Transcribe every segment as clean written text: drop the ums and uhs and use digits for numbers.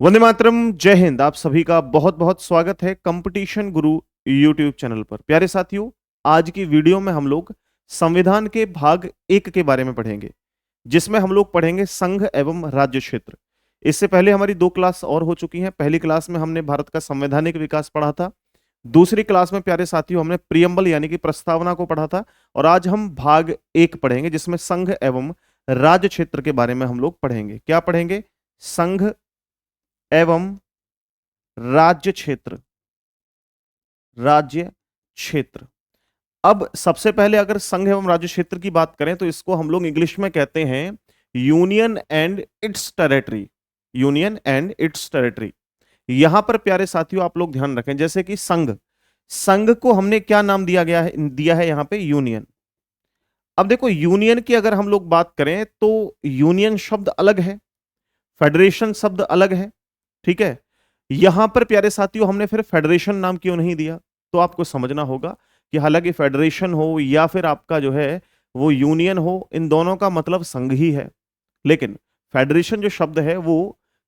वंदे मातरम, जय हिंद। आप सभी का बहुत बहुत स्वागत है कंपटीशन गुरु यूट्यूब चैनल पर। प्यारे साथियों, आज की वीडियो में हम लोग संविधान के भाग 1 के बारे में पढ़ेंगे, जिसमें हम लोग पढ़ेंगे संघ एवं राज्य क्षेत्र। इससे पहले हमारी 2 क्लास और हो चुकी हैं। पहली क्लास में हमने भारत का संवैधानिक विकास पढ़ा था। दूसरी क्लास में प्यारे साथियों हमने प्रियम्बल यानी कि प्रस्तावना को पढ़ा था। और आज हम भाग 1 पढ़ेंगे, जिसमें संघ एवं राज्य क्षेत्र के बारे में हम लोग पढ़ेंगे। क्या पढ़ेंगे? संघ एवं राज्य क्षेत्र। राज्य क्षेत्र। अब सबसे पहले अगर संघ एवं राज्य क्षेत्र की बात करें तो इसको हम लोग इंग्लिश में कहते हैं union and it's territory. Union and it's territory. यहां पर प्यारे साथियों आप लोग ध्यान रखें, जैसे कि संघ, संघ को हमने क्या नाम दिया है यहां पे? यूनियन। अब देखो, यूनियन की अगर हम लोग बात करें तो यूनियन शब्द अलग है, फेडरेशन शब्द अलग है। ठीक है। यहां पर प्यारे साथियों हमने फिर फेडरेशन नाम क्यों नहीं दिया? तो आपको समझना होगा कि हालांकि फेडरेशन हो या फिर आपका जो है वो यूनियन हो, इन दोनों का मतलब संघ ही है। लेकिन फेडरेशन जो शब्द है वो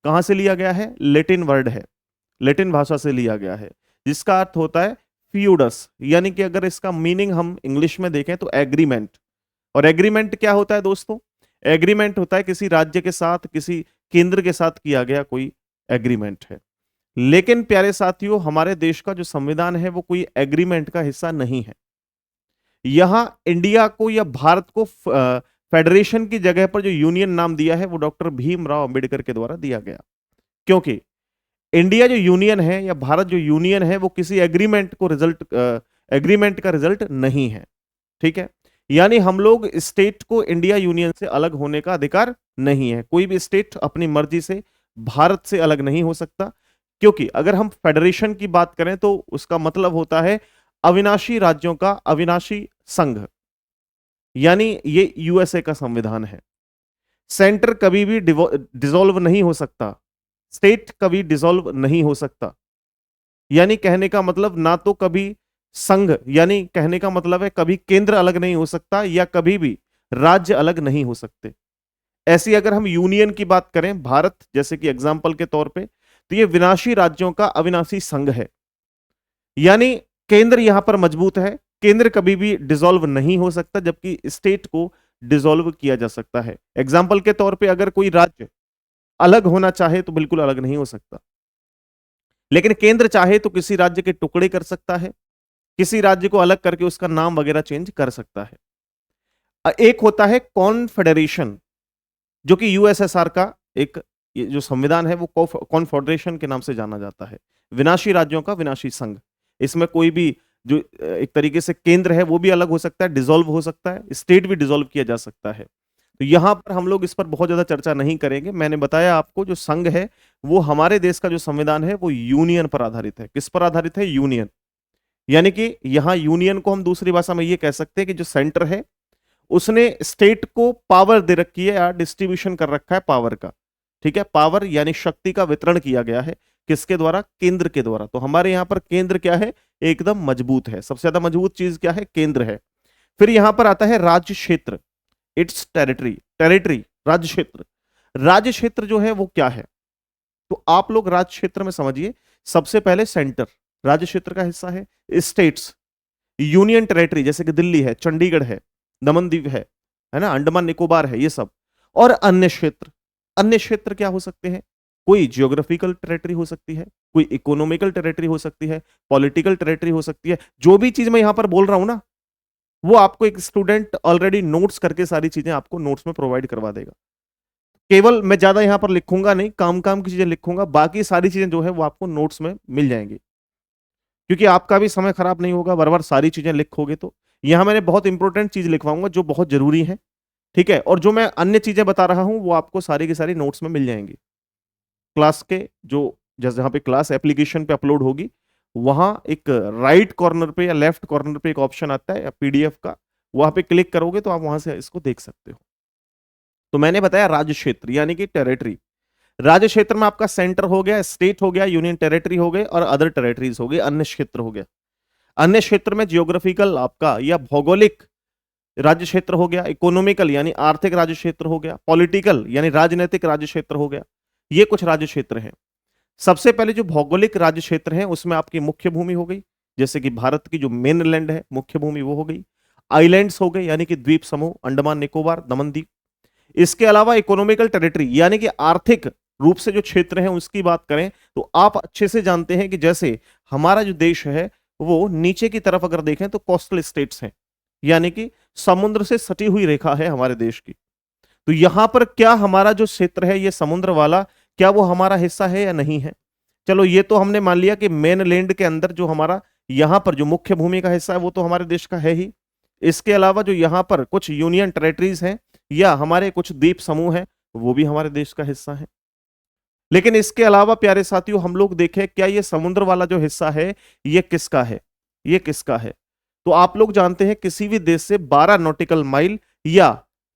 कहां से लिया गया है? लेटिन वर्ड है, लेटिन भाषा से लिया गया है, जिसका अर्थ होता है फ्यूडस। यानी कि अगर इसका मीनिंग हम इंग्लिश में देखें तो एग्रीमेंट। और एग्रीमेंट क्या होता है दोस्तों? एग्रीमेंट होता है किसी राज्य के साथ, किसी केंद्र के साथ किया गया कोई एग्रीमेंट है। लेकिन प्यारे साथियों, हमारे देश का जो संविधान है वो कोई एग्रीमेंट का हिस्सा नहीं है। यहां इंडिया को या भारत को फेडरेशन की जगह पर जो यूनियन नाम दिया है वो डॉक्टर भीमराव अंबेडकर के द्वारा दिया गया। क्योंकि इंडिया जो यूनियन है या भारत जो यूनियन है वो किसी एग्रीमेंट का रिजल्ट नहीं है। ठीक है। यानी हम लोग स्टेट को इंडिया यूनियन से अलग होने का अधिकार नहीं है। कोई भी स्टेट अपनी मर्जी से भारत से अलग नहीं हो सकता। क्योंकि अगर हम फेडरेशन की बात करें तो उसका मतलब होता है अविनाशी राज्यों का अविनाशी संघ। यानी ये यूएसए का संविधान है। सेंटर कभी भी डिसॉल्व नहीं हो सकता, स्टेट कभी डिसॉल्व नहीं हो सकता। यानी कहने का मतलब ना तो कभी संघ, यानी कहने का मतलब है कभी केंद्र अलग नहीं हो सकता या कभी भी राज्य अलग नहीं हो सकते। ऐसी अगर हम यूनियन की बात करें, भारत जैसे कि एग्जाम्पल के तौर पे, तो ये विनाशी राज्यों का अविनाशी संघ है। यानी केंद्र यहां पर मजबूत है, केंद्र कभी भी डिसॉल्व नहीं हो सकता, जबकि स्टेट को डिसॉल्व किया जा सकता है। एग्जाम्पल के तौर पे अगर कोई राज्य अलग होना चाहे तो बिल्कुल अलग नहीं हो सकता, लेकिन केंद्र चाहे तो किसी राज्य के टुकड़े कर सकता है, किसी राज्य को अलग करके उसका नाम वगैरह चेंज कर सकता है। एक होता है कॉन्फेडरेशन, जो कि यूएसएसआर का एक ये जो संविधान है वो कॉन्फेडरेशन के नाम से जाना जाता है। विनाशी राज्यों का विनाशी संघ। इसमें कोई भी जो एक तरीके से केंद्र है वो भी अलग हो सकता है, डिसॉल्व हो सकता है, स्टेट भी डिसॉल्व किया जा सकता है। तो यहां पर हम लोग इस पर बहुत ज्यादा चर्चा नहीं करेंगे। मैंने बताया आपको, जो संघ है वो हमारे देश का जो संविधान है वो यूनियन पर आधारित है। किस पर आधारित है? यूनियन। यानी कि यहां यूनियन को हम दूसरी भाषा में ये कह सकते हैं कि जो सेंटर है उसने स्टेट को पावर दे रखी है या डिस्ट्रीब्यूशन कर रखा है पावर का। ठीक है। पावर यानी शक्ति का वितरण किया गया है। किसके द्वारा? केंद्र के द्वारा। तो हमारे यहां पर केंद्र क्या है? एकदम मजबूत है। सबसे ज्यादा मजबूत चीज क्या है? केंद्र है। फिर यहां पर आता है राज्य क्षेत्र, इट्स टेरिटरी। टेरिटरी, राज्य क्षेत्र। राज्य क्षेत्र जो है वो क्या है? तो आप लोग राज्य क्षेत्र में समझिए, सबसे पहले सेंटर राज्य क्षेत्र का हिस्सा है। स्टेट्स, यूनियन टेरिटरी जैसे कि दिल्ली है, चंडीगढ़ है, दमन दीव है ना, अंडमान निकोबार है, ये सब। और अन्य क्षेत्र। अन्य क्षेत्र क्या हो सकते हैं? कोई जियोग्राफिकल टेरिटरी हो सकती है, कोई इकोनॉमिकल टेरिटरी हो सकती है, पॉलिटिकल टेरिटरी हो सकती है। जो भी चीज मैं यहां पर बोल रहा हूं ना, वो आपको एक स्टूडेंट ऑलरेडी नोट्स करके सारी चीजें आपको नोट्स में प्रोवाइड करवा देगा। केवल मैं ज्यादा यहां पर लिखूंगा नहीं, काम काम की चीजें लिखूंगा, बाकी सारी चीजें जो है वो आपको नोट्स में मिल जाएंगी। क्योंकि आपका भी समय खराब नहीं होगा बार बार सारी चीजें लिखोगे तो। यहां मैंने बहुत इंपॉर्टेंट चीज लिखवाऊंगा जो बहुत जरूरी है। ठीक है। और जो मैं अन्य चीजें बता रहा हूं वो आपको सारी की सारी नोट्स में मिल जाएंगी। क्लास के जो जैसे जहां पे क्लास एप्लीकेशन पे अपलोड होगी, वहां एक राइट कॉर्नर पे या लेफ्ट कॉर्नर पे एक ऑप्शन आता है पीडीएफ का, वहां पे क्लिक करोगे तो आप वहां से इसको देख सकते हो। तो मैंने बताया राज्य क्षेत्र यानी कि टेरिटरी। राज्य क्षेत्र में आपका सेंटर हो गया, स्टेट हो गया, यूनियन टेरिटरी हो गए और अदर टेरिटरीज हो गए, अन्य क्षेत्र हो गया। अन्य क्षेत्र में जियोग्राफिकल आपका या भौगोलिक राज्य क्षेत्र हो गया, इकोनॉमिकल यानी आर्थिक राज्य क्षेत्र हो गया, पॉलिटिकल यानी राजनीतिक राज्य क्षेत्र हो गया। ये कुछ राज्य क्षेत्र हैं। सबसे पहले जो भौगोलिक राज्य क्षेत्र है उसमें आपकी मुख्य भूमि हो गई, जैसे कि भारत की जो मेनलैंड है मुख्य भूमि वो हो गई। आइलैंड्स हो गए यानी कि द्वीप समूह, अंडमान निकोबार, दमन द्वीप। इसके अलावा इकोनॉमिकल टेरिटरी यानी कि आर्थिक रूप से जो क्षेत्र है उसकी बात करें तो आप अच्छे से जानते हैं कि जैसे हमारा जो देश है वो नीचे की तरफ अगर देखें तो कोस्टल स्टेट्स हैं, यानी कि समुद्र से सटी हुई रेखा है हमारे देश की। तो यहां पर क्या हमारा जो क्षेत्र है ये समुद्र वाला, क्या वो हमारा हिस्सा है या नहीं है? चलो ये तो हमने मान लिया कि मेनलैंड के अंदर जो हमारा यहां पर जो मुख्य भूमि का हिस्सा है वो तो हमारे देश का है ही। इसके अलावा जो यहां पर कुछ यूनियन टेरिटरीज हैं या हमारे कुछ द्वीप समूह हैं वो भी हमारे देश का हिस्सा है। लेकिन इसके अलावा प्यारे साथियों हम लोग देखें क्या ये समुद्र वाला जो हिस्सा है ये किसका है? ये किसका है? तो आप लोग जानते हैं किसी भी देश से 12 नॉटिकल माइल या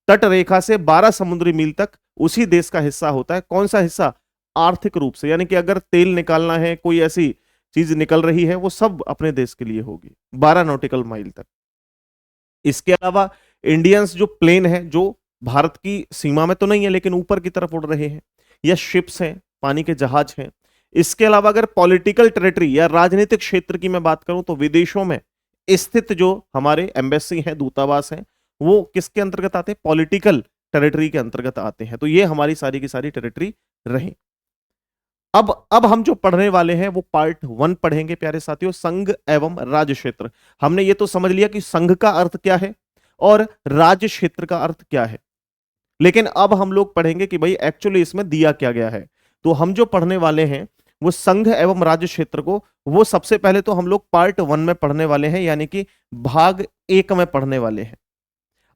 तट रेखा से 12 समुद्री मील तक उसी देश का हिस्सा होता है। कौन सा हिस्सा? आर्थिक रूप से, यानी कि अगर तेल निकालना है, कोई ऐसी चीज निकल रही है, वो सब अपने देश के लिए होगी 12 नॉटिकल माइल तक। इसके अलावा इंडियंस जो प्लेन है जो भारत की सीमा में तो नहीं है लेकिन ऊपर की तरफ उड़ रहे हैं, या शिप्स हैं, पानी के जहाज हैं। इसके अलावा अगर पॉलिटिकल टेरिटरी या राजनीतिक क्षेत्र की मैं बात करूं तो विदेशों में स्थित जो हमारे एम्बेसी हैं, दूतावास हैं, वो किसके अंतर्गत आते हैं? पॉलिटिकल टेरिटरी के अंतर्गत आते हैं। तो ये हमारी सारी की सारी टेरिटरी रही। अब हम जो पढ़ने वाले हैं वो पार्ट 1 पढ़ेंगे प्यारे साथियों, संघ एवं राज्य क्षेत्र। हमने ये तो समझ लिया कि संघ का अर्थ क्या है और राज्य क्षेत्र का अर्थ क्या है, लेकिन अब हम लोग पढ़ेंगे कि भाई एक्चुअली इसमें दिया क्या गया है। तो हम जो पढ़ने वाले हैं वो संघ एवं राज्य क्षेत्र को, वो सबसे पहले तो हम लोग पार्ट 1 में पढ़ने वाले हैं, यानी कि भाग 1 में पढ़ने वाले हैं।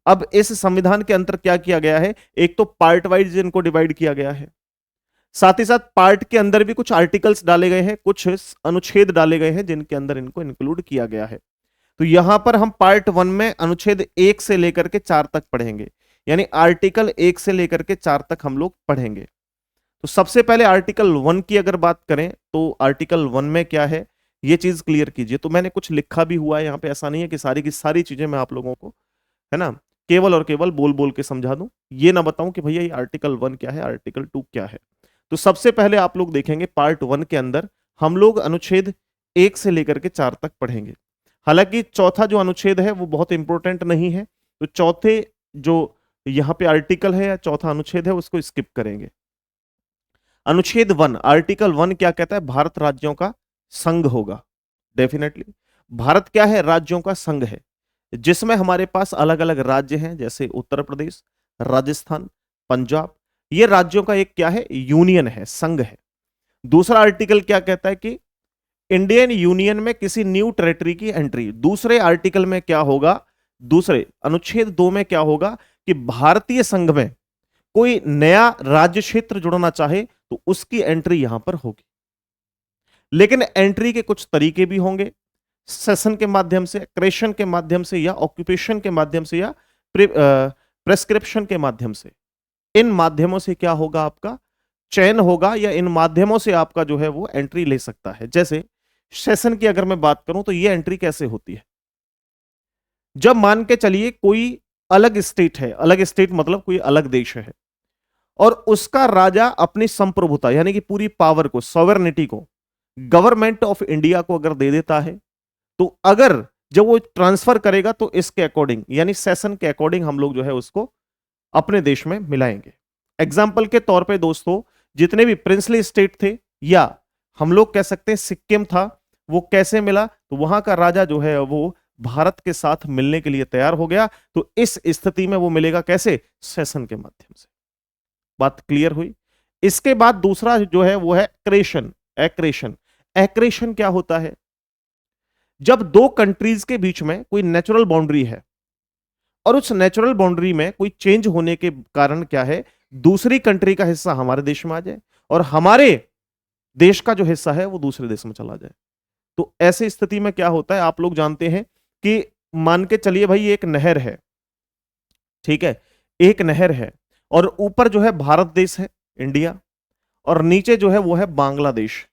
अब इस संविधान के अंतर क्या किया गया है? एक तो पार्ट वाइज इनको डिवाइड किया गया है, साथ ही साथ पार्ट के अंदर भी कुछ आर्टिकल्स डाले गए हैं, कुछ अनुच्छेद डाले गए हैं जिनके अंदर इनको इंक्लूड किया गया है। तो यहां पर हम पार्ट 1 में अनुच्छेद 1 से लेकर के 4 तक पढ़ेंगे, यानी आर्टिकल 1 से लेकर के 4 तक हम लोग पढ़ेंगे। तो सबसे पहले आर्टिकल 1 की अगर बात करें तो आर्टिकल 1 में क्या है ये चीज क्लियर कीजिए। तो मैंने कुछ लिखा भी हुआ है यहाँ पे, ऐसा नहीं है कि सारी की सारी चीजें मैं आप लोगों को, है ना, केवल और केवल बोल बोल के समझा दूं, ये ना बताऊं कि भैया ये आर्टिकल 1 क्या है, आर्टिकल 2 क्या है। तो सबसे पहले आप लोग देखेंगे पार्ट 1 के अंदर हम लोग अनुच्छेद 1 से लेकर के 4 तक पढ़ेंगे। हालांकि चौथा जो अनुच्छेद है वो बहुत इंपॉर्टेंट नहीं है, तो चौथे जो यहां पे आर्टिकल है या चौथा अनुच्छेद है उसको स्किप करेंगे। अनुच्छेद 1, आर्टिकल 1 क्या कहता है? भारत राज्यों का संघ होगा। डेफिनेटली भारत क्या है? राज्यों का संघ है, जिसमें हमारे पास अलग अलग राज्य हैं, जैसे उत्तर प्रदेश, राजस्थान, पंजाब। ये राज्यों का एक क्या है? यूनियन है, संघ है। दूसरा आर्टिकल क्या कहता है कि इंडियन यूनियन में किसी न्यू टेरिटरी की एंट्री। दूसरे आर्टिकल में क्या होगा? दूसरे अनुच्छेद 2 में क्या होगा कि भारतीय संघ में कोई नया राज्य क्षेत्र जुड़ना चाहे तो उसकी एंट्री यहां पर होगी। लेकिन एंट्री के कुछ तरीके भी होंगे, सेशन के माध्यम से, क्रेशन के माध्यम से, या ऑक्यूपेशन के माध्यम से, या प्रेस्क्रिप्शन के माध्यम से। इन माध्यमों से क्या होगा? आपका चयन होगा, या इन माध्यमों से आपका जो है वो एंट्री ले सकता है। जैसे सेशन की अगर मैं बात करूं तो ये एंट्री कैसे होती है? जब मान के चलिए कोई अलग स्टेट है, अलग स्टेट मतलब कोई अलग देश है, और उसका राजा अपनी संप्रभुता यानी कि पूरी पावर को, सॉवरेनिटी को गवर्नमेंट ऑफ इंडिया को अगर दे देता है, तो अगर जब वो ट्रांसफर करेगा तो इसके अकॉर्डिंग यानी सेशन के अकॉर्डिंग हम लोग जो है उसको अपने देश में मिलाएंगे। एग्जाम्पल के तौर पे दोस्तों, जितने भी प्रिंसली स्टेट थे, या हम लोग कह सकते हैं सिक्किम था, वो कैसे मिला? तो वहां का राजा जो है वो भारत के साथ मिलने के लिए तैयार हो गया। तो इस स्थिति में वो मिलेगा कैसे? सेशन के माध्यम से। बात क्लियर हुई? इसके बाद दूसरा जो है वो है क्रेशन, एक्रेशन। एक्रेशन क्या होता है? जब दो कंट्रीज के बीच में कोई नेचुरल बाउंड्री है और उस नेचुरल बाउंड्री में कोई चेंज होने के कारण क्या है, दूसरी कंट्री का हिस्सा हमारे देश में आ जाए और हमारे देश का जो हिस्सा है वो दूसरे देश में चला जाए। तो ऐसी स्थिति में क्या होता है, आप लोग जानते हैं कि मान के चलिए भाई एक नहर है, ठीक है, एक नहर है, और ऊपर जो है भारत देश है, इंडिया, और नीचे जो है वो है बांग्लादेश।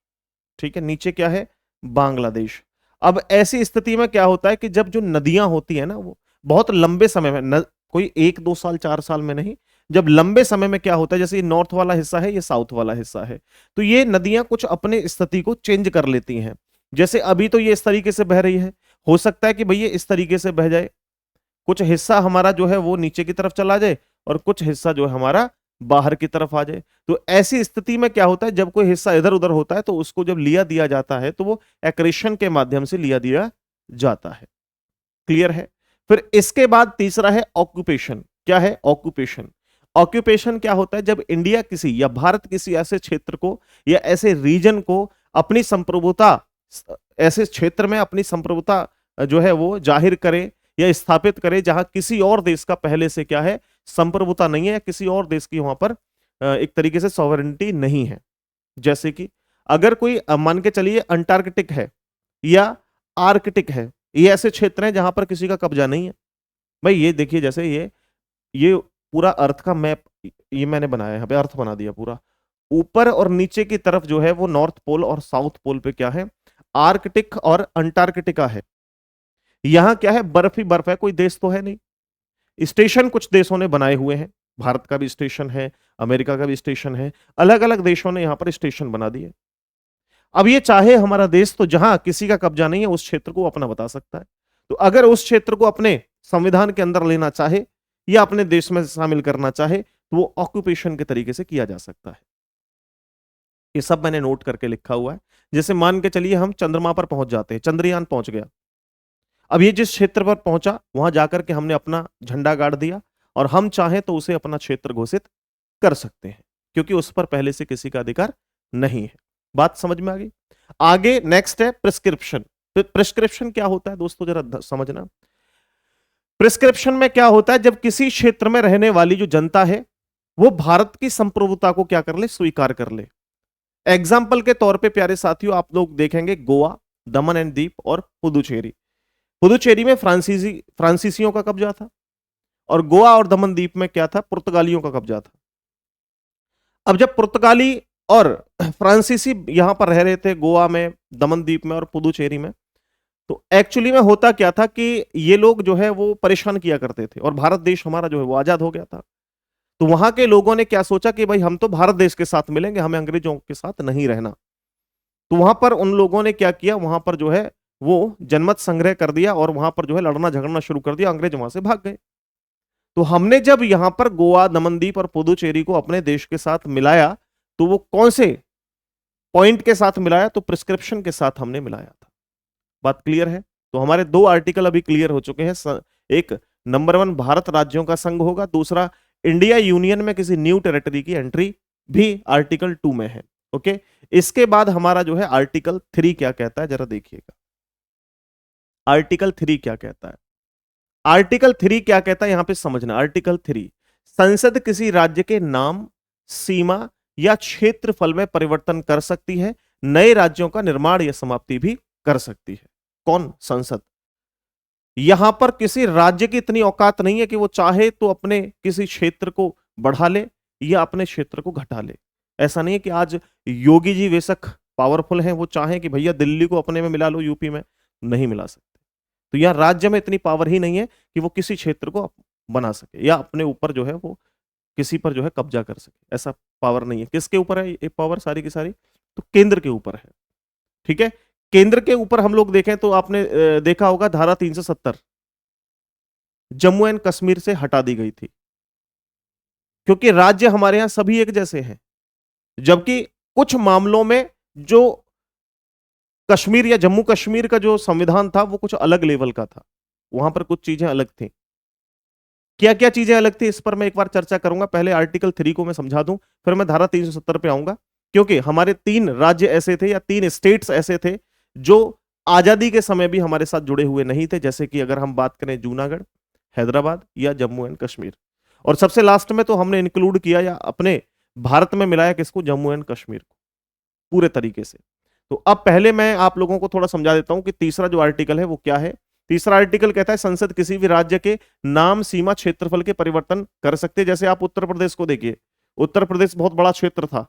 ठीक है, नीचे क्या है? बांग्लादेश। अब ऐसी स्थिति में क्या होता है कि जब जो नदियां होती है ना, वो बहुत लंबे समय में कोई 1-2 साल 4 साल में नहीं, जब लंबे समय में क्या होता है, जैसे ये नॉर्थ वाला हिस्सा है, ये साउथ वाला हिस्सा है, तो ये नदियां कुछ अपने स्थिति को चेंज कर लेती हैं। जैसे अभी तो ये इस तरीके से बह रही है, हो सकता है कि भैया इस तरीके से बह जाए, कुछ हिस्सा हमारा जो है वो नीचे की तरफ चला जाए और कुछ हिस्सा जो है हमारा बाहर की तरफ आ जाए। तो ऐसी स्थिति में क्या होता है, जब कोई हिस्सा इधर उधर होता है तो उसको जब लिया दिया जाता है तो वो एक्रेशन के माध्यम से लिया दिया जाता है। क्लियर है? फिर इसके बाद तीसरा है ऑक्यूपेशन। क्या है ऑक्यूपेशन? ऑक्यूपेशन क्या होता है, जब इंडिया किसी या भारत किसी ऐसे क्षेत्र को या ऐसे रीजन को अपनी संप्रभुता, ऐसे क्षेत्र में अपनी संप्रभुता जो है वो जाहिर करे या स्थापित करे जहां किसी और देश का पहले से क्या है, संप्रभुता नहीं है, या किसी और देश की वहां पर एक तरीके से सॉवरेनिटी नहीं है। जैसे कि अगर कोई मान के चलिए अंटार्कटिक है या आर्कटिक है, ये ऐसे क्षेत्र हैं जहां पर किसी का कब्जा नहीं है। भाई ये देखिए, जैसे ये पूरा अर्थ का मैप ये मैंने बनाया है, यहाँ पे अर्थ बना दिया पूरा। ऊपर और नीचे की तरफ जो है वो नॉर्थ पोल और साउथ पोल पे क्या है, आर्कटिक और अंटार्कटिका है। यहां क्या है, बर्फ ही बर्फ है, कोई देश तो है नहीं। स्टेशन कुछ देशों ने बनाए हुए हैं, भारत का भी स्टेशन है, अमेरिका का भी स्टेशन है, अलग अलग देशों ने यहां पर स्टेशन बना दिए। अब ये चाहे हमारा देश तो जहां किसी का कब्जा नहीं है उस क्षेत्र को अपना बता सकता है। तो अगर उस क्षेत्र को अपने संविधान के अंदर लेना चाहे या अपने देश में शामिल करना चाहे तो वो ऑक्यूपेशन के तरीके से किया जा सकता है। ये सब मैंने नोट करके लिखा हुआ है। जैसे मान के चलिए हम चंद्रमा पर पहुंच जाते हैं, चंद्रयान पहुंच गया। अब ये जिस क्षेत्र पर पहुंचा वहां जाकर के हमने अपना झंडा गाड़ दिया और हम चाहें तो उसे अपना क्षेत्र घोषित कर सकते हैं, क्योंकि उस पर पहले से किसी का अधिकार नहीं है। बात समझ में आ गई? आगे नेक्स्ट है प्रिस्क्रिप्शन। प्रिस्क्रिप्शन क्या होता है दोस्तों, जरा समझना। प्रिस्क्रिप्शन में क्या होता है, जब किसी क्षेत्र में रहने वाली जो जनता है वो भारत की संप्रभुता को क्या कर ले, स्वीकार कर ले। एग्जाम्पल के तौर पे प्यारे साथियों, आप लोग देखेंगे गोवा, दमन एंड दीप और पुदुचेरी। पुदुचेरी में फ्रांसीसियों का कब्जा था और गोवा और दमन द्वीप में क्या था, पुर्तगालियों का कब्जा था। अब जब पुर्तगाली और फ्रांसीसी यहां पर रह रहे थे गोवा में, दमन द्वीप में और पुदुचेरी में, तो एक्चुअली में होता क्या था कि ये लोग जो है वो परेशान किया करते थे और भारत देश हमारा जो है वो आजाद हो गया था। तो वहां के लोगों ने क्या सोचा कि भाई हम तो भारत देश के साथ मिलेंगे, हमें अंग्रेजों के साथ नहीं रहना। तो वहां पर उन लोगों ने क्या किया, वहां पर जो है वो जनमत संग्रह कर दिया और वहां पर जो है लड़ना झगड़ना शुरू कर दिया, अंग्रेज वहां से भाग गए। तो हमने जब यहां पर गोवा, दमनदीप और पुदुचेरी को अपने देश के साथ मिलाया तो वो कौन से पॉइंट के साथ मिलाया, तो प्रिस्क्रिप्शन के साथ हमने मिलाया था। बात क्लियर है? तो हमारे दो आर्टिकल अभी क्लियर हो चुके हैं। एक नंबर 1 भारत राज्यों का संघ होगा, दूसरा इंडिया यूनियन में किसी न्यू टेरिटरी की एंट्री भी आर्टिकल 2 में है। ओके, इसके बाद हमारा जो है आर्टिकल 3 क्या कहता है, जरा देखिएगा। आर्टिकल 3 क्या कहता है? आर्टिकल 3 क्या कहता है यहां पे समझना। आर्टिकल 3, संसद किसी राज्य के नाम, सीमा या क्षेत्रफल में परिवर्तन कर सकती है, नए राज्यों का निर्माण या समाप्ति भी कर सकती है। कौन? संसद। यहां पर किसी राज्य की इतनी औकात नहीं है कि वो चाहे तो अपने किसी क्षेत्र को बढ़ा ले या अपने क्षेत्र को घटा ले। ऐसा नहीं है कि आज योगी जी बेशक पावरफुल हैं, वो चाहें कि भैया दिल्ली को अपने में मिला लो, यूपी में नहीं मिला सकते। तो यहां राज्य में इतनी पावर ही नहीं है कि वो किसी क्षेत्र को बना सके या अपने ऊपर जो है वो किसी पर जो है कब्जा कर सके। ऐसा पावर नहीं है। किसके ऊपर है ये पावर सारी की सारी? तो केंद्र के ऊपर है। ठीक है, केंद्र के ऊपर हम लोग देखें तो आपने देखा होगा धारा 370 जम्मू एंड कश्मीर से हटा दी गई थी, क्योंकि राज्य हमारे यहां सभी एक जैसे हैं, जबकि कुछ मामलों में जो कश्मीर या जम्मू कश्मीर का जो संविधान था वो कुछ अलग लेवल का था, वहां पर कुछ चीजें अलग थी। क्या क्या चीजें अलग थी इस पर मैं एक बार चर्चा करूंगा। पहले आर्टिकल 3 को मैं समझा दूं, फिर मैं धारा 370 पे आऊंगा, क्योंकि हमारे 3 राज्य ऐसे थे या 3 स्टेट्स ऐसे थे जो आजादी के समय भी हमारे साथ जुड़े हुए नहीं थे, जैसे कि अगर हम बात करें जूनागढ़, हैदराबाद या जम्मू एंड कश्मीर। और सबसे लास्ट में तो हमने इंक्लूड किया या अपने भारत में मिलाया किसको? जम्मू एंड कश्मीर को पूरे तरीके से। तो अब पहले मैं आप लोगों को थोड़ा समझा देता हूं कि तीसरा जो आर्टिकल है वो क्या है। तीसरा आर्टिकल कहता है संसद किसी भी राज्य के नाम, सीमा, क्षेत्रफल के परिवर्तन कर सकते हैं। जैसे आप उत्तर प्रदेश को देखिए, उत्तर प्रदेश बहुत बड़ा क्षेत्र था,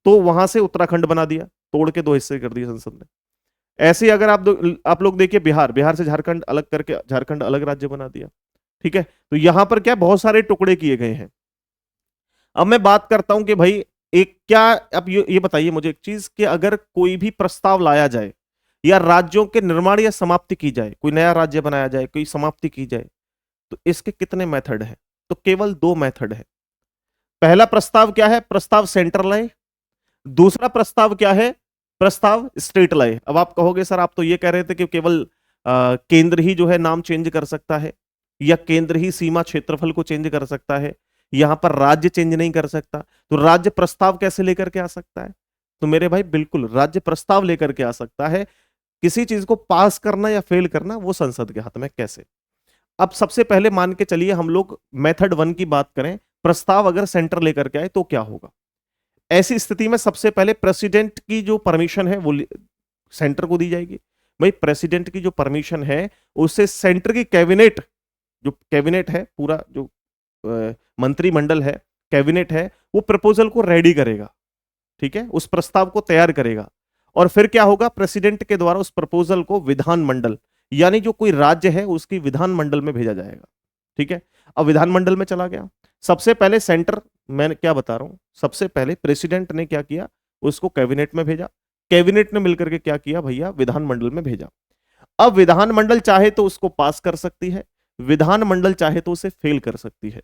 तो वहां से उत्तराखंड बना दिया, तोड़ के 2 हिस्से कर दिए संसद ने। ऐसे ही अगर आप लोग देखिए बिहार, बिहार से झारखंड अलग करके झारखंड अलग राज्य बना दिया। ठीक है, तो यहां पर क्या बहुत सारे टुकड़े किए गए हैं। अब मैं बात करता हूं कि भाई एक क्या, अब ये बताइए मुझे एक चीज कि अगर कोई भी प्रस्ताव लाया जाए या राज्यों के निर्माण या समाप्ति की जाए, कोई नया राज्य बनाया जाए, कोई समाप्ति की जाए, तो इसके कितने मेथड हैं? तो केवल दो मेथड है। पहला प्रस्ताव क्या है? प्रस्ताव सेंट्रल लाए। दूसरा प्रस्ताव क्या है? प्रस्ताव स्टेट लाए। अब आप कहोगे सर आप तो ये कह रहे थे कि केवल केंद्र ही जो है नाम चेंज कर सकता है, या केंद्र ही सीमा क्षेत्रफल को चेंज कर सकता है, यहां पर राज्य चेंज नहीं कर सकता, तो राज्य प्रस्ताव कैसे लेकर के आ सकता है? तो मेरे भाई बिल्कुल राज्य प्रस्ताव लेकर के आ सकता है। किसी चीज को पास करना या फेल करना वो संसद के हाथ में। कैसे? अब सबसे पहले मान के चलिए हम लोग मेथड 1 की बात करें, प्रस्ताव अगर सेंटर लेकर के आए तो क्या होगा? ऐसी स्थिति में सबसे पहले प्रेसिडेंट की जो परमिशन है वो सेंटर को दी जाएगी। भाई प्रेसिडेंट की जो परमिशन है उससे सेंटर की कैबिनेट, जो कैबिनेट है पूरा, जो मंत्रिमंडल है, कैबिनेट है, वो प्रपोजल को रेडी करेगा। ठीक है, उस प्रस्ताव को तैयार करेगा। और फिर क्या होगा? प्रेसिडेंट के द्वारा उस प्रपोजल को विधानमंडल, यानी जो कोई राज्य है उसकी विधानमंडल में भेजा जाएगा। ठीक है, अब विधानमंडल में चला गया। सबसे पहले सेंटर, मैं क्या बता रहा हूं, सबसे पहले प्रेसिडेंट ने क्या किया? उसको कैबिनेट में भेजा। कैबिनेट ने मिलकर के क्या किया भैया? विधानमंडल में भेजा। अब विधानमंडल चाहे तो उसको पास कर सकती है, विधानमंडल चाहे तो उसे फेल कर सकती है।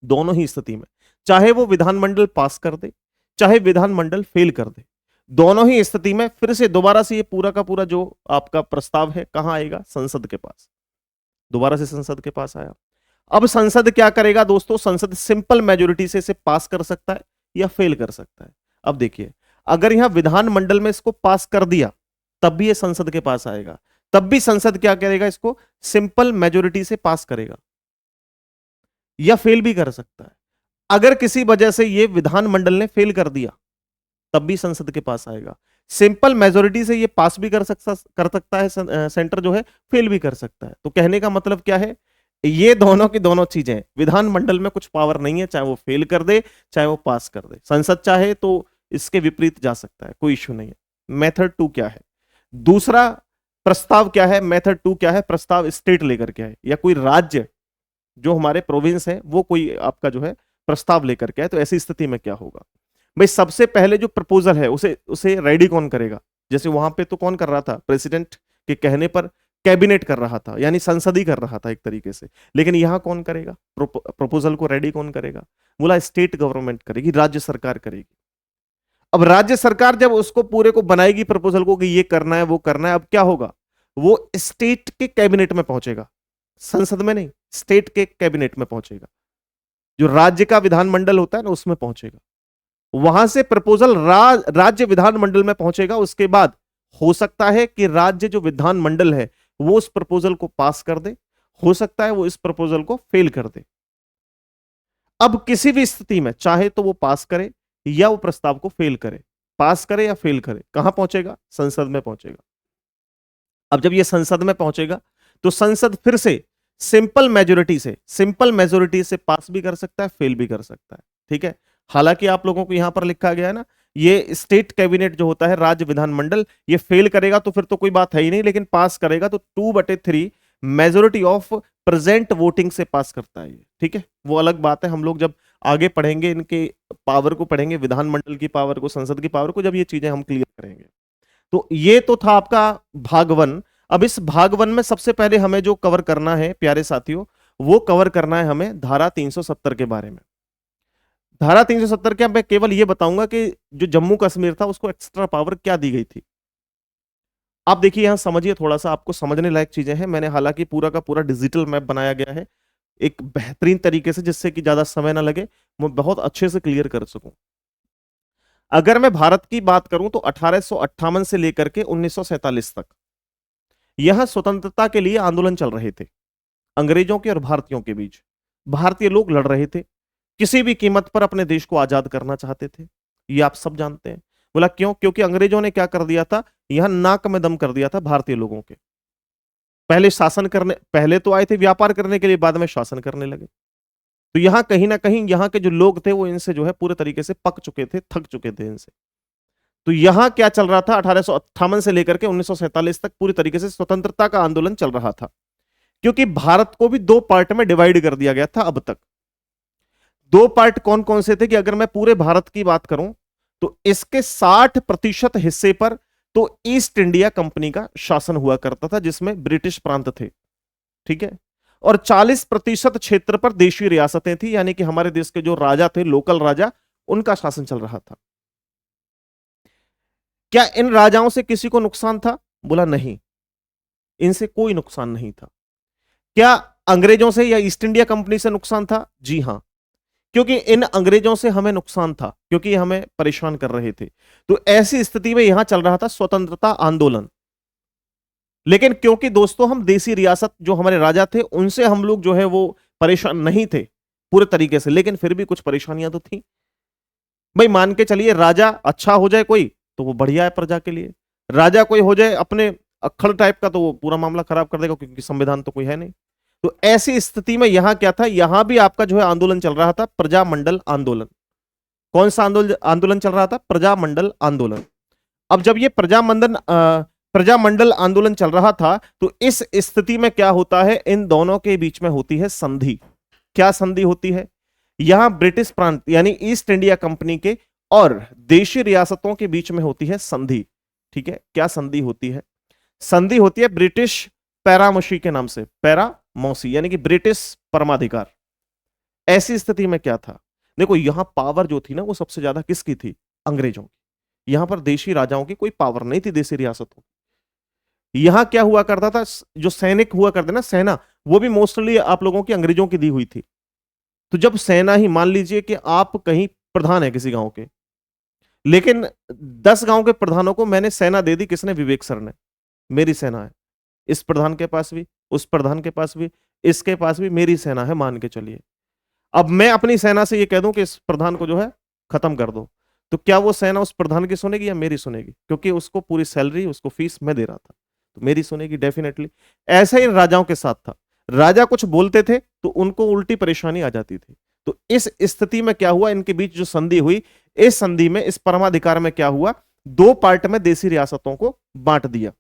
दोनों ही स्थिति में, चाहे वो विधानमंडल पास कर दे, चाहे विधानमंडल फेल कर दे, दोनों ही स्थिति में फिर से दोबारा से ये पूरा का पूरा जो आपका प्रस्ताव है कहां आएगा? संसद के पास। दोबारा से संसद के पास आया। अब संसद क्या करेगा दोस्तों? संसद सिंपल मेजोरिटी से इसे पास कर सकता है या फेल कर सकता है। अब देखिए, अगर यहां विधानमंडल में इसको पास कर दिया तब भी ये संसद के पास आएगा, तब भी संसद क्या करेगा? इसको सिंपल मेजोरिटी से पास करेगा या फेल भी कर सकता है। अगर किसी वजह से ये विधानमंडल ने फेल कर दिया तब भी संसद के पास आएगा। सिंपल मेजोरिटी से ये पास भी कर सकता है सेंटर जो है, फेल भी कर सकता है। तो कहने का मतलब क्या है? ये दोनों की दोनों चीजें, विधानमंडल में कुछ पावर नहीं है, चाहे वो फेल कर दे चाहे वो पास कर दे। संसद चाहे तो इसके विपरीत जा सकता है, कोई इश्यू नहीं है। मेथड 2 क्या है? दूसरा प्रस्ताव क्या है? मेथड 2 क्या है? प्रस्ताव स्टेट लेकर के आए, या कोई राज्य जो हमारे प्रोविंस है वो कोई आपका जो है प्रस्ताव लेकर के आए। तो ऐसी स्थिति में क्या होगा भाई? सबसे पहले जो प्रपोजल है उसे उसे रेडी कौन करेगा? जैसे वहां पे तो कौन कर रहा था? प्रेसिडेंट के कहने पर कैबिनेट कर रहा था, यानी संसद ही कर रहा था एक तरीके से। लेकिन यहां कौन करेगा? प्रपोजल को रेडी कौन करेगा? बोला स्टेट गवर्नमेंट करेगी, राज्य सरकार करेगी। अब राज्य सरकार जब उसको पूरे को बनाएगी प्रपोजल को कि ये करना है वो करना है, अब क्या होगा? वो स्टेट के कैबिनेट में पहुंचेगा, संसद में नहीं, स्टेट के कैबिनेट में पहुंचेगा। जो राज्य का विधानमंडल होता है ना उसमें पहुंचेगा। वहां से प्रपोजल राज्य विधानमंडल में पहुंचेगा। उसके बाद हो सकता है कि राज्य जो विधानमंडल है वो उस प्रपोजल को पास कर दे, हो सकता है वो इस प्रपोजल को फेल कर दे। अब किसी भी स्थिति में चाहे तो वो पास करे या वो प्रस्ताव को फेल करे, पास करे या फेल करे, कहां पहुंचेगा? संसद में पहुंचेगा। अब जब ये संसद में पहुंचेगा तो संसद फिर से सिंपल मेजोरिटी से पास भी कर सकता है, फेल भी कर सकता है। ठीक है, हालांकि आप लोगों को यहां पर लिखा गया है ना, ये स्टेट कैबिनेट जो होता है, राज्य विधानमंडल, ये फेल करेगा तो फिर तो कोई बात है ही नहीं, लेकिन पास करेगा तो 2/3 मेजोरिटी ऑफ प्रेजेंट वोटिंग से पास करता है ये। ठीक है, वो अलग बात है, हम लोग जब आगे पढ़ेंगे इनके पावर को, पढ़ेंगे विधानमंडल की पावर को, संसद की पावर को, जब ये चीजें हम क्लियर करेंगे। तो ये तो था आपका भाग 1। अब इस भाग 1 में सबसे पहले हमें जो कवर करना है प्यारे साथियों, वो कवर करना है हमें धारा 370 के बारे में। धारा 370 क्या, मैं केवल ये बताऊंगा कि जो जम्मू कश्मीर था उसको एक्स्ट्रा पावर क्या दी गई थी। आप देखिए यहां समझिए, थोड़ा सा आपको समझने लायक चीजें हैं। मैंने हालांकि पूरा का पूरा डिजिटल मैप बनाया गया है एक बेहतरीन तरीके से, जिससे कि ज्यादा समय ना लगे, मैं बहुत अच्छे से क्लियर कर सकूं। अगर मैं भारत की बात करूं तो 1858 से लेकर के 1947 तक यहां स्वतंत्रता के लिए आंदोलन चल रहे थे, अंग्रेजों के और भारतीयों के बीच। भारतीय लोग लड़ रहे थे, किसी भी कीमत पर अपने देश को आजाद करना चाहते थे, ये आप सब जानते हैं। बोला क्यों? क्योंकि अंग्रेजों ने क्या कर दिया था, यहां नाक में दम कर दिया था भारतीय लोगों के। पहले शासन करने, पहले तो आए थे व्यापार करने के लिए, बाद में शासन करने लगे। तो यहां कहीं ना कहीं यहाँ के जो लोग थे वो इनसे जो है पूरे तरीके से पक चुके थे, थक चुके थे इनसे। तो यहां क्या चल रहा था, 1858 से लेकर के 1947 तक पूरी तरीके से स्वतंत्रता का आंदोलन चल रहा था, क्योंकि भारत को भी 2 पार्ट में डिवाइड कर दिया गया था अब तक। दो पार्ट कौन कौन से थे कि अगर मैं पूरे भारत की बात करूं तो इसके 60% हिस्से पर तो ईस्ट इंडिया कंपनी का शासन हुआ करता था, जिसमें ब्रिटिश प्रांत थे, ठीक है। और 40% क्षेत्र पर देशी रियासतें थी, यानी कि हमारे देश के जो राजा थे, लोकल राजा, उनका शासन चल रहा था। क्या इन राजाओं से किसी को नुकसान था? बोला नहीं, इनसे कोई नुकसान नहीं था। क्या अंग्रेजों से या ईस्ट इंडिया कंपनी से नुकसान था? जी हां, क्योंकि इन अंग्रेजों से हमें नुकसान था, क्योंकि हमें परेशान कर रहे थे। तो ऐसी स्थिति में यहां चल रहा था स्वतंत्रता आंदोलन। लेकिन क्योंकि दोस्तों हम देसी रियासत, जो हमारे राजा थे, उनसे हम लोग जो है वो परेशान नहीं थे पूरे तरीके से, लेकिन फिर भी कुछ परेशानियां तो थी। भाई मान के चलिए, राजा अच्छा हो जाए कोई तो वो बढ़िया है प्रजा के लिए, राजा कोई हो जाए अपने अक्खड़ टाइप का तो वो पूरा मामला खराब कर देगा, क्योंकि संविधान तो कोई है नहीं। तो ऐसी स्थिति में यहां क्या था, यहां भी आपका जो है आंदोलन चल रहा था, प्रजामंडल आंदोलन। कौन सा आंदोलन आंदोलन चल रहा था? प्रजामंडल आंदोलन। अब जब ये प्रजामंडल आंदोलन चल रहा था, तो इस स्थिति में क्या होता है, इन दोनों के बीच में होती है संधि। क्या संधि होती है? यहां ब्रिटिश प्रांत यानी ईस्ट इंडिया कंपनी के और देशी रियासतों के बीच में होती है संधि, ठीक है। क्या संधि होती है? संधि होती है ब्रिटिश पैरामोशी के नाम से, पैरामोसी यानी कि ब्रिटिश परमाधिकार। ऐसी स्थिति में क्या था, देखो यहां पावर जो थी ना, वो सबसे ज्यादा किसकी थी? अंग्रेजों की। यहां पर देशी राजाओं की कोई पावर नहीं थी, देशी रियासतों की। यहां क्या हुआ करता था, जो सैनिक हुआ करते ना, सेना, वो भी मोस्टली आप लोगों की अंग्रेजों की दी हुई थी। तो जब सेना ही, मान लीजिए कि आप कहीं प्रधान है किसी गांव के, लेकिन 10 गांव के प्रधानों को मैंने सेना दे दी, किसने? विवेक सर ने। मेरी सेना है, इस प्रधान के पास भी, उस प्रधान के पास भी, इसके पास भी मेरी सेना है, मान के चलिए। अब मैं अपनी सेना से ये कह दूं कि इस प्रधान को जो है खत्म कर दो, तो क्या वो सेना उस प्रधान की सुनेगी या मेरी सुनेगी? क्योंकि उसको पूरी सैलरी, उसको फीस मैं दे रहा था, तो मेरी सुनेगी डेफिनेटली। ऐसा ही राजाओं के साथ था, राजा कुछ बोलते थे तो उनको उल्टी परेशानी आ जाती थी। तो इस स्थिति में क्या हुआ, इनके बीच जो संधि हुई, इस संधि में, इस परमाधिकार में क्या हुआ, दो पार्ट में देशी रियासतों को बांट दिया,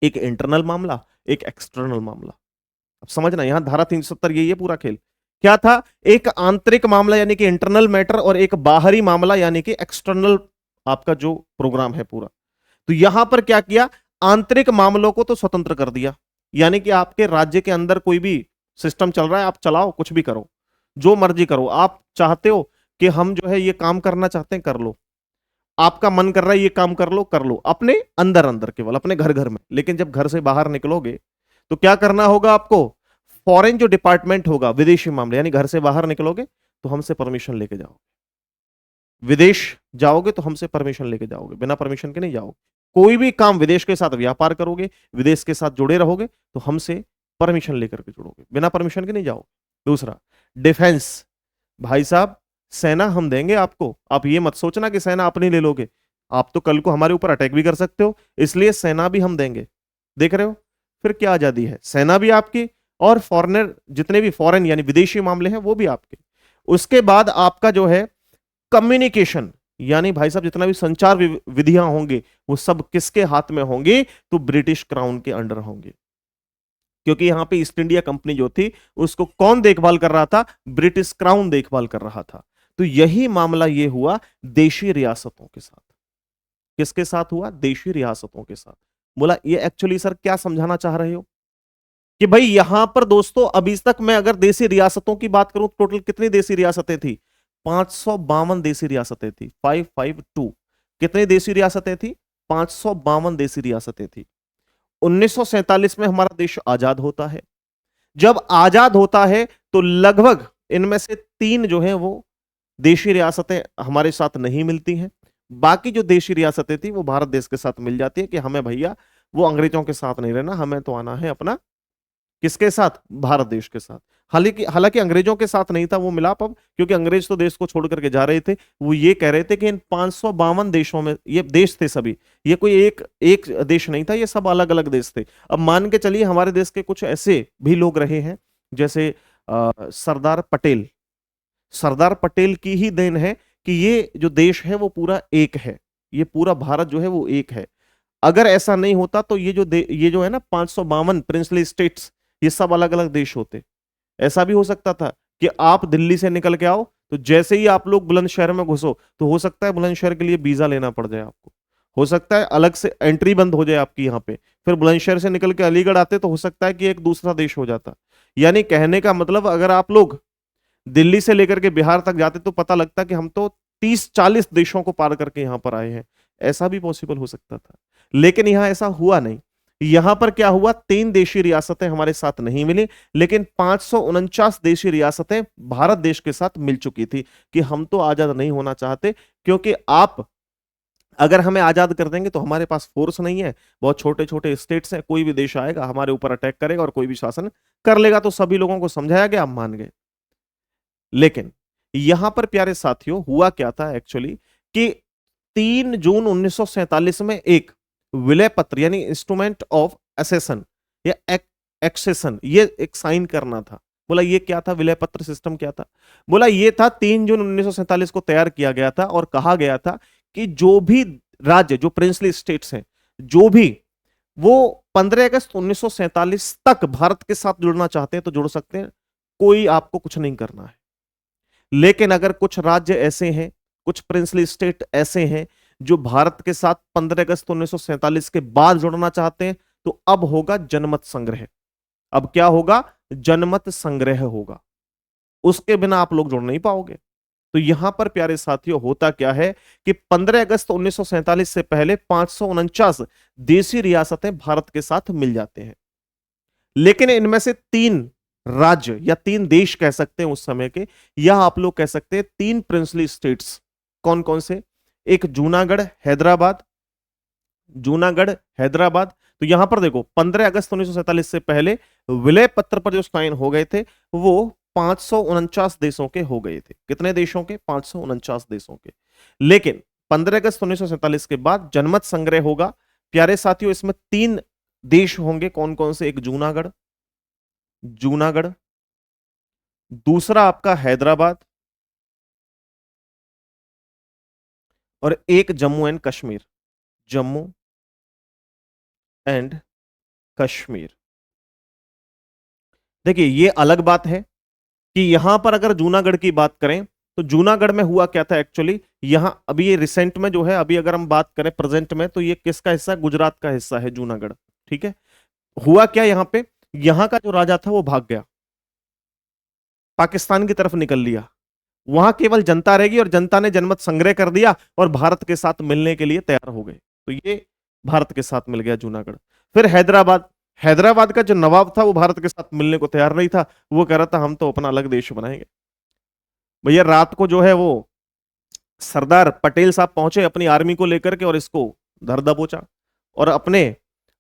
एक इंटरनल मामला, एक एक्सटर्नल मामला। अब समझना, यहां धारा 370 यही है पूरा खेल। क्या था? एक आंतरिक मामला यानी कि इंटरनल मैटर, और एक बाहरी मामला यानी कि एक्सटर्नल, आपका जो प्रोग्राम है पूरा। तो यहां पर क्या किया, आंतरिक मामलों को तो स्वतंत्र कर दिया, यानी कि आपके राज्य के अंदर कोई भी सिस्टम चल रहा है, आप चलाओ, कुछ भी करो, जो मर्जी करो। आप चाहते हो कि हम जो है ये काम करना चाहते हैं, कर लो। आपका मन कर रहा है ये काम कर लो, कर लो, अपने अंदर अंदर, केवल अपने घर घर में। लेकिन जब घर से बाहर निकलोगे तो क्या करना होगा आपको? फॉरेन जो डिपार्टमेंट होगा, विदेशी मामले, यानी घर से बाहर निकलोगे तो हमसे परमिशन लेके जाओगे, विदेश जाओगे तो हमसे परमिशन लेके जाओगे, बिना परमिशन के नहीं जाओगे। कोई भी काम, विदेश के साथ व्यापार करोगे, विदेश के साथ जुड़े रहोगे, तो हमसे परमिशन लेकर के जुड़ोगे, बिना परमिशन के नहीं जाओगे। दूसरा, डिफेंस, भाई साहब सेना हम देंगे आपको, आप ये मत सोचना कि सेना अपनी ले लोगे, आप तो कल को हमारे ऊपर अटैक भी कर सकते हो, इसलिए सेना भी हम देंगे। देख रहे हो फिर क्या आजादी है, सेना भी आपकी, और फॉरेनर जितने भी फॉरेन यानी विदेशी मामले हैं वो भी आपके। उसके बाद आपका जो है कम्युनिकेशन, यानी भाई साहब जितना भी संचार विधियां होंगे वो सब किसके हाथ में होंगे? तो ब्रिटिश क्राउन के अंडर होंगे। क्योंकि यहां पे ईस्ट इंडिया कंपनी जो थी उसको कौन देखभाल कर रहा था? ब्रिटिश क्राउन देखभाल कर रहा था। तो यही मामला ये हुआ देशी रियासतों के साथ। किसके साथ हुआ? देशी रियासतों के साथ। बोला ये एक्चुअली सर क्या समझाना चाह रहे हो कि भाई यहां पर दोस्तों अभी तक मैं अगर देशी रियासतों की बात करूं, टोटल कितनी देशी रियासतें थी? 552 देशी रियासतें थी, 552। कितनी देशी रियासतें थी? 552 देशी रियासतें थी। 1947 में हमारा देश आजाद होता है। जब आजाद होता है तो लगभग इनमें से 3 जो है वो देशी रियासतें हमारे साथ नहीं मिलती हैं। बाकी जो देशी रियासतें थी वो भारत देश के साथ मिल जाती है कि हमें भैया वो अंग्रेजों के साथ नहीं रहना, हमें तो आना है अपना किसके साथ? भारत देश के साथ। हालांकि हालांकि अंग्रेजों के साथ नहीं था वो मिलाप, अब क्योंकि अंग्रेज तो देश को छोड़ करके जा रहे थे। वो ये कह रहे थे कि इन 552 देशों में, ये देश थे सभी, ये कोई एक एक देश नहीं था, ये सब अलग अलग देश थे। अब मान के चलिए हमारे देश के कुछ ऐसे भी लोग रहे हैं जैसे सरदार पटेल। सरदार पटेल की ही देन है कि ये जो देश है वो पूरा एक है, ये पूरा भारत जो है वो एक है। अगर ऐसा नहीं होता तो ये जो है ना 552 प्रिंसली स्टेट्स, ये सब अलग अलग देश होते। ऐसा भी हो सकता था कि आप दिल्ली से निकल के आओ, तो जैसे ही आप लोग बुलंदशहर में घुसो तो हो सकता है बुलंदशहर के लिए वीजा लेना पड़ जाए आपको, हो सकता है अलग से एंट्री बंद हो जाए आपकी यहाँ पे। फिर बुलंदशहर से निकल के अलीगढ़ आते तो हो सकता है कि एक दूसरा देश हो जाता। यानी कहने का मतलब, अगर आप लोग दिल्ली से लेकर के बिहार तक जाते तो पता लगता कि हम तो 30-40 देशों को पार करके यहां पर आए हैं। ऐसा भी पॉसिबल हो सकता था, लेकिन यहां ऐसा हुआ नहीं। यहां पर क्या हुआ, 3 देशी रियासतें हमारे साथ नहीं मिली, लेकिन 549 देशी रियासतें भारत देश के साथ मिल चुकी थी कि हम तो आजाद नहीं होना चाहते, क्योंकि आप अगर हमें आजाद कर देंगे तो हमारे पास फोर्स नहीं है, बहुत छोटे छोटे स्टेट्स हैं, कोई भी देश आएगा हमारे ऊपर अटैक करेगा और कोई भी शासन कर लेगा। तो सभी लोगों को समझाया गया, हम मान गए। लेकिन यहां पर प्यारे साथियों हुआ क्या था एक्चुअली, कि 3 जून 1947 में एक विलय पत्र यानी इंस्ट्रूमेंट ऑफ असेसन या एक्सेशन, ये एक साइन करना था। बोला ये क्या था, विलय पत्र सिस्टम क्या था? बोला ये था 3 जून 1947 को तैयार किया गया था और कहा गया था कि जो भी राज्य, जो प्रिंसली स्टेट्स हैं, जो भी वो 15 अगस्त 1947 तक भारत के साथ जुड़ना चाहते हैं तो जुड़ सकते हैं, कोई आपको कुछ नहीं करना है। लेकिन अगर कुछ राज्य ऐसे हैं, कुछ प्रिंसली स्टेट ऐसे हैं जो भारत के साथ 15 अगस्त 1947 के बाद जुड़ना चाहते हैं, तो अब होगा जनमत संग्रह। अब क्या होगा, जनमत संग्रह होगा, उसके बिना आप लोग जुड़ नहीं पाओगे। तो यहां पर प्यारे साथियों होता क्या है कि 15 अगस्त 1947 से पहले 549 देशी रियासतें भारत के साथ मिल जाते हैं, लेकिन इनमें से 3 राज्य या 3 देश कह सकते हैं उस समय के, या आप लोग कह सकते हैं 3 प्रिंसली स्टेट्स। कौन कौन से? एक जूनागढ़ हैदराबाद, जूनागढ़ हैदराबाद। तो यहां पर देखो 15 अगस्त 1947 से पहले विलय पत्र पर जो साइन हो गए थे वो 549 देशों के हो गए थे। कितने देशों के? 549 देशों के। लेकिन 15 अगस्त 1947 के बाद जनमत संग्रह होगा। प्यारे साथियों इसमें 3 देश होंगे। कौन कौन से? एक जूनागढ़, जूनागढ़, दूसरा आपका हैदराबाद, और एक जम्मू एंड कश्मीर, जम्मू एंड कश्मीर। देखिए ये अलग बात है कि यहां पर अगर जूनागढ़ की बात करें तो जूनागढ़ में हुआ क्या था एक्चुअली, यहां अभी ये रिसेंट में जो है, अभी अगर हम बात करें प्रेजेंट में, तो ये किसका हिस्सा है? गुजरात का हिस्सा है जूनागढ़। ठीक है। हुआ क्या यहां पे, यहां का जो राजा था वो भाग गया, पाकिस्तान की तरफ निकल लिया। वहां केवल जनता रहेगी और जनता ने जनमत संग्रह कर दिया और भारत के साथ मिलने के लिए तैयार हो गए। तो ये भारत के साथ मिल गया जूनागढ़। फिर हैदराबाद, हैदराबाद का जो नवाब था वो भारत के साथ मिलने को तैयार नहीं था, वो कह रहा था हम तो अपना अलग देश बनाएंगे। भैया रात को जो है वो सरदार पटेल साहब पहुंचे अपनी आर्मी को लेकर के और इसको धर दबोचा और अपने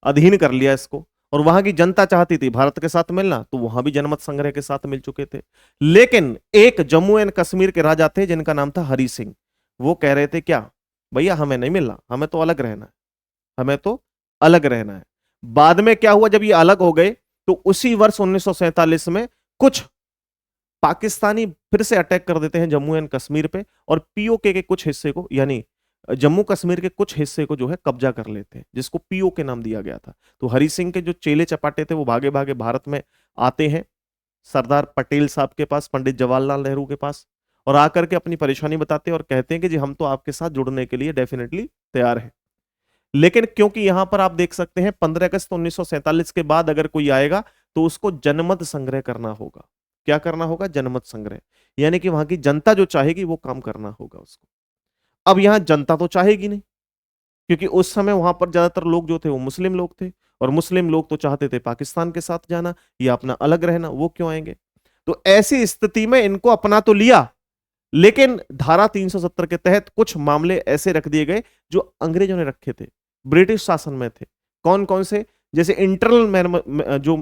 अधीन कर लिया इसको। और वहां की जनता चाहती थी भारत के साथ मिलना, तो वहां भी जनमत संग्रह के साथ मिल चुके थे। लेकिन एक जम्मू एंड कश्मीर के राजा थे जिनका नाम था हरि सिंह। वो कह रहे थे क्या, भैया हमें नहीं मिलना, हमें तो अलग रहना है, हमें तो अलग रहना है। बाद में क्या हुआ, जब ये अलग हो गए तो उसी वर्ष 1947 में कुछ पाकिस्तानी फिर से अटैक कर देते हैं जम्मू एंड कश्मीर पे और पीओके के कुछ हिस्से को, यानी जम्मू कश्मीर के कुछ हिस्से को जो है कब्जा कर लेते हैं, जिसको पीओके नाम दिया गया था। तो हरि सिंह के जो चेले चपाटे थे वो भागे भागे भारत में आते हैं सरदार पटेल साहब के पास, पंडित जवाहरलाल नेहरू के पास, और आकर के अपनी परेशानी बताते हैं और कहते हैं कि जी हम तो आपके साथ जुड़ने के लिए डेफिनेटली तैयार हैं। लेकिन क्योंकि यहां पर आप देख सकते हैं 15 अगस्त 1947 के बाद अगर कोई आएगा तो उसको जनमत संग्रह करना होगा। क्या करना होगा? जनमत संग्रह, यानी कि वहां की जनता जो चाहेगी वो काम करना होगा उसको। अब यहां जनता तो चाहेगी नहीं, क्योंकि उस समय वहां पर ज्यादातर लोग जो थे वो मुस्लिम लोग थे, और मुस्लिम लोग तो चाहते थे पाकिस्तान के साथ जाना या अपना अलग रहना, वो क्यों आएंगे? तो ऐसी स्थिति में इनको अपना तो लिया, लेकिन धारा 370 के तहत कुछ मामले ऐसे रख दिए गए जो अंग्रेजों ने रखे थे, ब्रिटिश शासन में थे। कौन कौन से? जैसे इंटरनल जो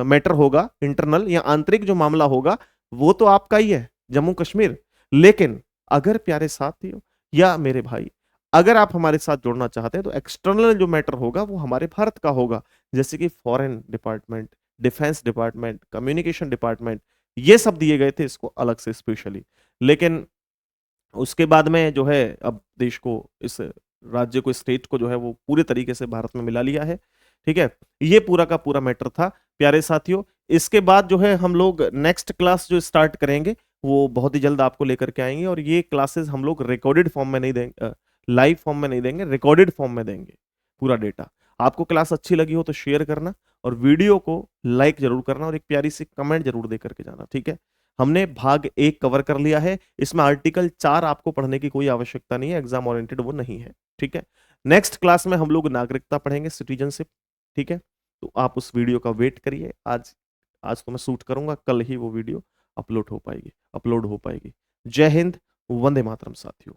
मैटर होगा, इंटरनल या आंतरिक जो मामला होगा वो तो आपका ही है जम्मू कश्मीर, लेकिन अगर प्यारे साथियों या मेरे भाई अगर आप हमारे साथ जुड़ना चाहते हैं तो एक्सटर्नल जो मैटर होगा वो हमारे भारत का होगा, जैसे कि foreign department, defence department, communication department, ये सब दिए गए थे इसको अलग से स्पेशली। लेकिन उसके बाद में जो है अब देश को, इस राज्य को, स्टेट को जो है वो पूरे तरीके से भारत में मिला लिया है। ठीक है, ये पूरा का पूरा मैटर था प्यारे साथियों। इसके बाद जो है हम लोग नेक्स्ट क्लास जो स्टार्ट करेंगे वो बहुत ही जल्द आपको लेकर के आएंगे, और ये क्लासेस हम लोग रिकॉर्डेड फॉर्म में नहीं देंगे, लाइव फॉर्म में नहीं देंगे, रिकॉर्डेड फॉर्म में देंगे पूरा डेटा। आपको क्लास अच्छी लगी हो तो शेयर करना, और वीडियो को लाइक जरूर करना, और एक प्यारी सी कमेंट जरूर दे करके जाना, ठीक है। हमने भाग 1 कवर कर लिया है, इसमें आर्टिकल 4 आपको पढ़ने की कोई आवश्यकता नहीं है, एग्जाम ओरिएंटेड वो नहीं है, ठीक है। नेक्स्ट क्लास में हम लोग नागरिकता पढ़ेंगे, सिटीजनशिप, ठीक है। तो आप उस वीडियो का वेट करिए। आज आज तो मैं शूट करूंगा, कल ही वो वीडियो अपलोड हो पाएगी। जय हिंद, वंदे मातरम साथियों।